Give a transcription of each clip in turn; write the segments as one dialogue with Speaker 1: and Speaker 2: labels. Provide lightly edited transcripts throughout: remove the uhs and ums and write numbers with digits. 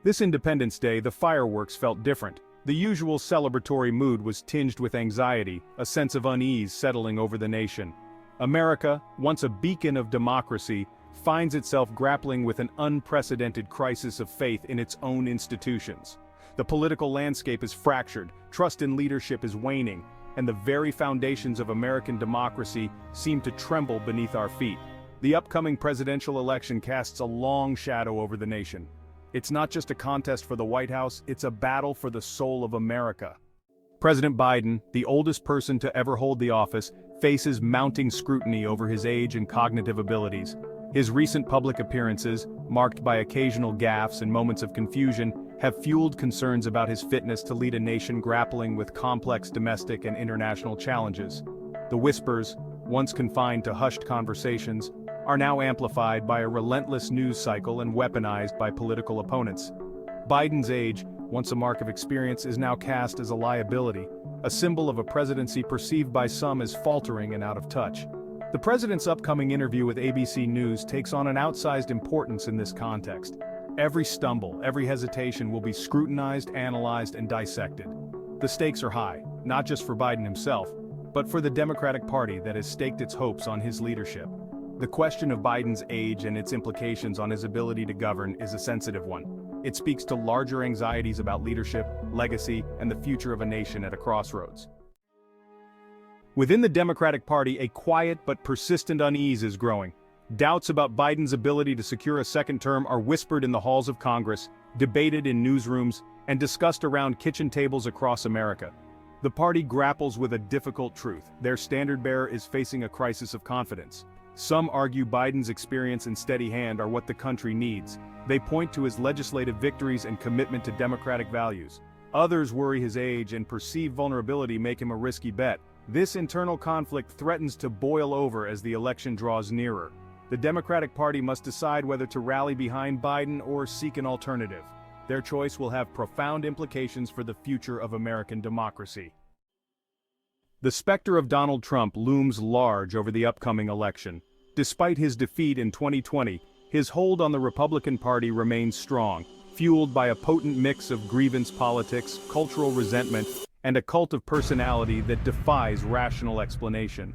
Speaker 1: This Independence Day, the fireworks felt different. The usual celebratory mood was tinged with anxiety, a sense of unease settling over the nation. America, once a beacon of democracy, finds itself grappling with an unprecedented crisis of faith in its own institutions. The political landscape is fractured, trust in leadership is waning, and the very foundations of American democracy seem to tremble beneath our feet. The upcoming presidential election casts a long shadow over the nation. It's not just a contest for the White House, it's a battle for the soul of America. President Biden, the oldest person to ever hold the office, faces mounting scrutiny over his age and cognitive abilities. His recent public appearances, marked by occasional gaffes and moments of confusion, have fueled concerns about his fitness to lead a nation grappling with complex domestic and international challenges. The whispers, once confined to hushed conversations, are now amplified by a relentless news cycle and weaponized by political opponents. Biden's age, once a mark of experience, is now cast as a liability, a symbol of a presidency perceived by some as faltering and out of touch. The president's upcoming interview with ABC News takes on an outsized importance in this context. Every stumble, every hesitation will be scrutinized, analyzed, and dissected. The stakes are high, not just for Biden himself, but for the Democratic Party that has staked its hopes on his leadership. The question of Biden's age and its implications on his ability to govern is a sensitive one. It speaks to larger anxieties about leadership, legacy, and the future of a nation at a crossroads. Within the Democratic Party, a quiet but persistent unease is growing. Doubts about Biden's ability to secure a second term are whispered in the halls of Congress, debated in newsrooms, and discussed around kitchen tables across America. The party grapples with a difficult truth. Their standard-bearer is facing a crisis of confidence. Some argue Biden's experience and steady hand are what the country needs. They point to his legislative victories and commitment to democratic values. Others worry his age and perceived vulnerability make him a risky bet. This internal conflict threatens to boil over as the election draws nearer. The Democratic Party must decide whether to rally behind Biden or seek an alternative. Their choice will have profound implications for the future of American democracy. The specter of Donald Trump looms large over the upcoming election. Despite his defeat in 2020, his hold on the Republican Party remains strong, fueled by a potent mix of grievance politics, cultural resentment, and a cult of personality that defies rational explanation.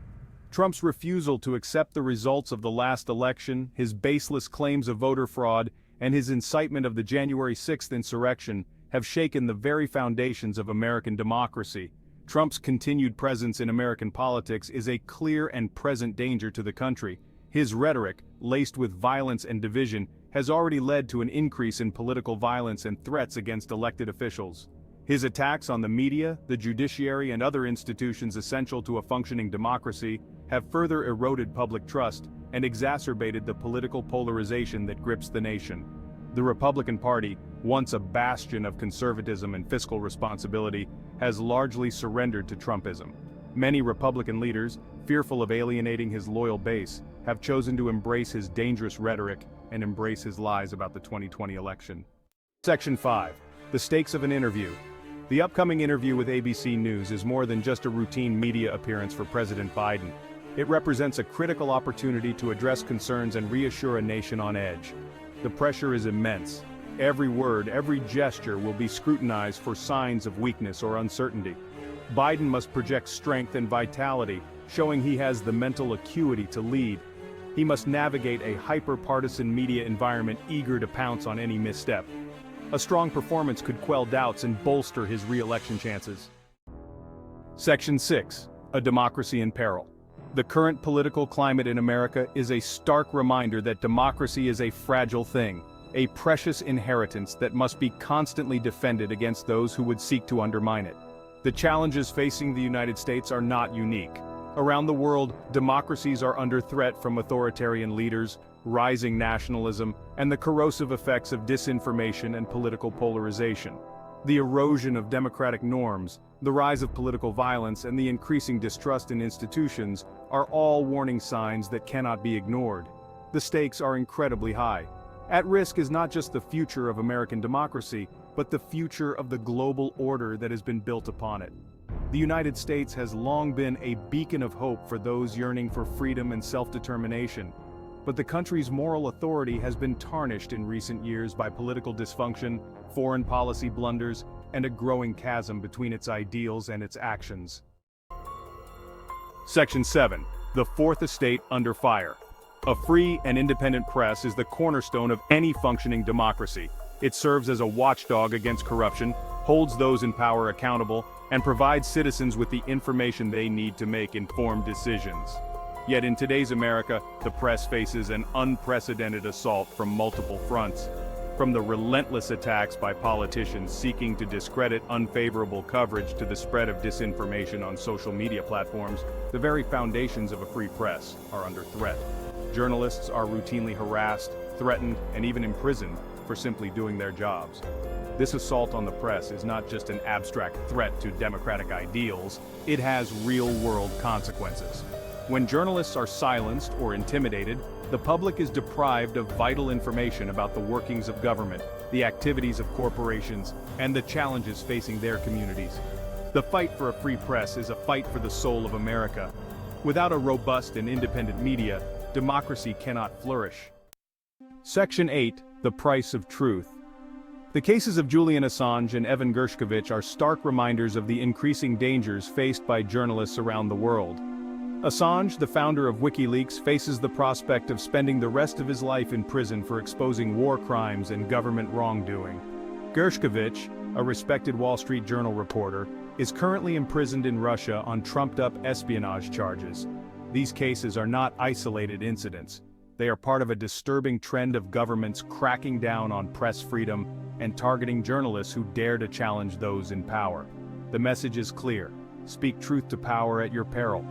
Speaker 1: Trump's refusal to accept the results of the last election, his baseless claims of voter fraud, and his incitement of the January 6th insurrection have shaken the very foundations of American democracy. Trump's continued presence in American politics is a clear and present danger to the country. His rhetoric, laced with violence and division, has already led to an increase in political violence and threats against elected officials. His attacks on the media, the judiciary, and other institutions essential to a functioning democracy have further eroded public trust and exacerbated the political polarization that grips the nation. The Republican Party, once a bastion of conservatism and fiscal responsibility, has largely surrendered to Trumpism. Many Republican leaders, fearful of alienating his loyal base, have chosen to embrace his dangerous rhetoric and embrace his lies about the 2020 election. Section 5. The stakes of an interview. The upcoming interview with ABC News is more than just a routine media appearance for President Biden. It represents a critical opportunity to address concerns and reassure a nation on edge. The pressure is immense. Every word, every gesture will be scrutinized for signs of weakness or uncertainty. Biden must project strength and vitality, showing he has the mental acuity to lead. He must navigate a hyper-partisan media environment eager to pounce on any misstep. A strong performance could quell doubts and bolster his re-election chances. Section 6. A democracy in peril. The current political climate in America is a stark reminder that democracy is a fragile thing, a precious inheritance that must be constantly defended against those who would seek to undermine it. The challenges facing the United States are not unique. Around the world, democracies are under threat from authoritarian leaders, rising nationalism, and the corrosive effects of disinformation and political polarization. The erosion of democratic norms, the rise of political violence, and the increasing distrust in institutions are all warning signs that cannot be ignored. The stakes are incredibly high. At risk is not just the future of American democracy, but the future of the global order that has been built upon it. The United States has long been a beacon of hope for those yearning for freedom and self-determination. but the country's moral authority has been tarnished in recent years by political dysfunction, foreign policy blunders, and a growing chasm between its ideals and its actions. Section 7. The Fourth Estate under fire. A free and independent press is the cornerstone of any functioning democracy. It serves as a watchdog against corruption, holds those in power accountable, and provides citizens with the information they need to make informed decisions. Yet in today's America, the press faces an unprecedented assault from multiple fronts. From the relentless attacks by politicians seeking to discredit unfavorable coverage to the spread of disinformation on social media platforms, the very foundations of a free press are under threat. Journalists are routinely harassed, threatened, and even imprisoned for simply doing their jobs. This assault on the press is not just an abstract threat to democratic ideals, it has real-world consequences. When journalists are silenced or intimidated, the public is deprived of vital information about the workings of government, the activities of corporations, and the challenges facing their communities. The fight for a free press is a fight for the soul of America. Without a robust and independent media, democracy cannot flourish. Section 8. The Price of Truth. The cases of Julian Assange and Evan Gershkovich are stark reminders of the increasing dangers faced by journalists around the world. Assange, the founder of WikiLeaks, faces the prospect of spending the rest of his life in prison for exposing war crimes and government wrongdoing. Gershkovich, a respected Wall Street Journal reporter, is currently imprisoned in Russia on trumped-up espionage charges. These cases are not isolated incidents. They are part of a disturbing trend of governments cracking down on press freedom and targeting journalists who dare to challenge those in power. The message is clear: speak truth to power at your peril.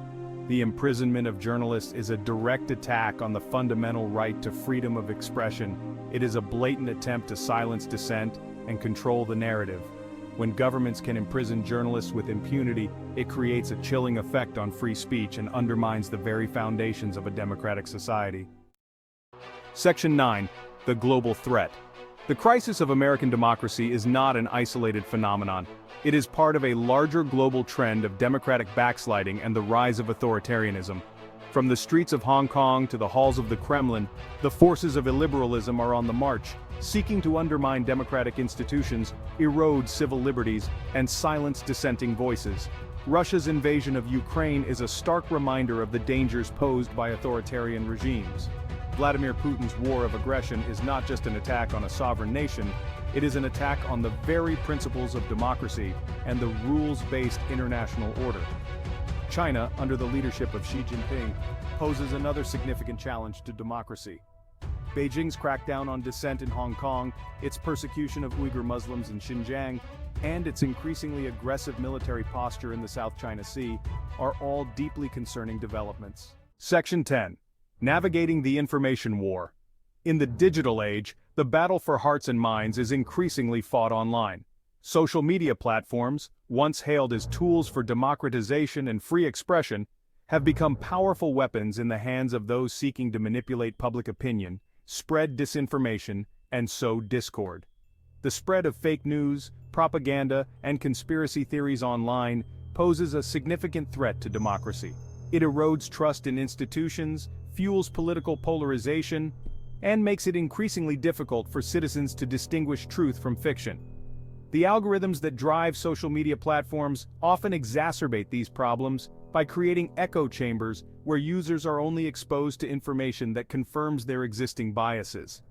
Speaker 1: The imprisonment of journalists is a direct attack on the fundamental right to freedom of expression. It is a blatant attempt to silence dissent and control the narrative. When governments can imprison journalists with impunity, it creates a chilling effect on free speech and undermines the very foundations of a democratic society. Section 9. The Global Threat. The crisis of American democracy is not an isolated phenomenon. It is part of a larger global trend of democratic backsliding and the rise of authoritarianism. From the streets of Hong Kong to the halls of the Kremlin, the forces of illiberalism are on the march, seeking to undermine democratic institutions, erode civil liberties, and silence dissenting voices. Russia's invasion of Ukraine is a stark reminder of the dangers posed by authoritarian regimes. Vladimir Putin's war of aggression is not just an attack on a sovereign nation, it is an attack on the very principles of democracy and the rules-based international order. China, under the leadership of Xi Jinping, poses another significant challenge to democracy. Beijing's crackdown on dissent in Hong Kong, its persecution of Uyghur Muslims in Xinjiang, and its increasingly aggressive military posture in the South China Sea are all deeply concerning developments. Section 10. Navigating the Information War. In the digital age, the battle for hearts and minds is increasingly fought online. Social media platforms, once hailed as tools for democratization and free expression, have become powerful weapons in the hands of those seeking to manipulate public opinion, spread disinformation, and sow discord. The spread of fake news, propaganda, and conspiracy theories online poses a significant threat to democracy. It erodes trust in institutions, fuels political polarization, and makes it increasingly difficult for citizens to distinguish truth from fiction. The algorithms that drive social media platforms often exacerbate these problems by creating echo chambers where users are only exposed to information that confirms their existing biases.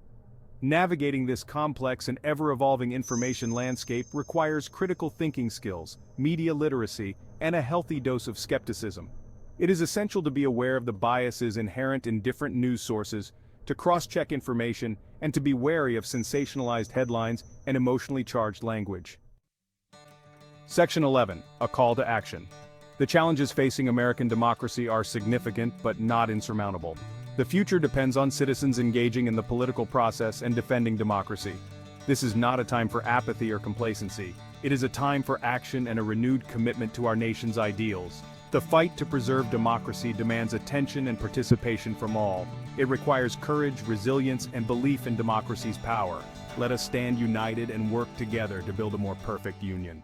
Speaker 1: Navigating this complex and ever-evolving information landscape requires critical thinking skills, media literacy, and a healthy dose of skepticism. It is essential to be aware of the biases inherent in different news sources, to cross-check information, and to be wary of sensationalized headlines and emotionally charged language. Section 11. A Call to Action. The challenges facing American democracy are significant but not insurmountable. The future depends on citizens engaging in the political process and defending democracy. This is not a time for apathy or complacency. It is a time for action and a renewed commitment to our nation's ideals. The fight to preserve democracy demands attention and participation from all. It requires courage, resilience, and belief in democracy's power. Let us stand united and work together to build a more perfect union.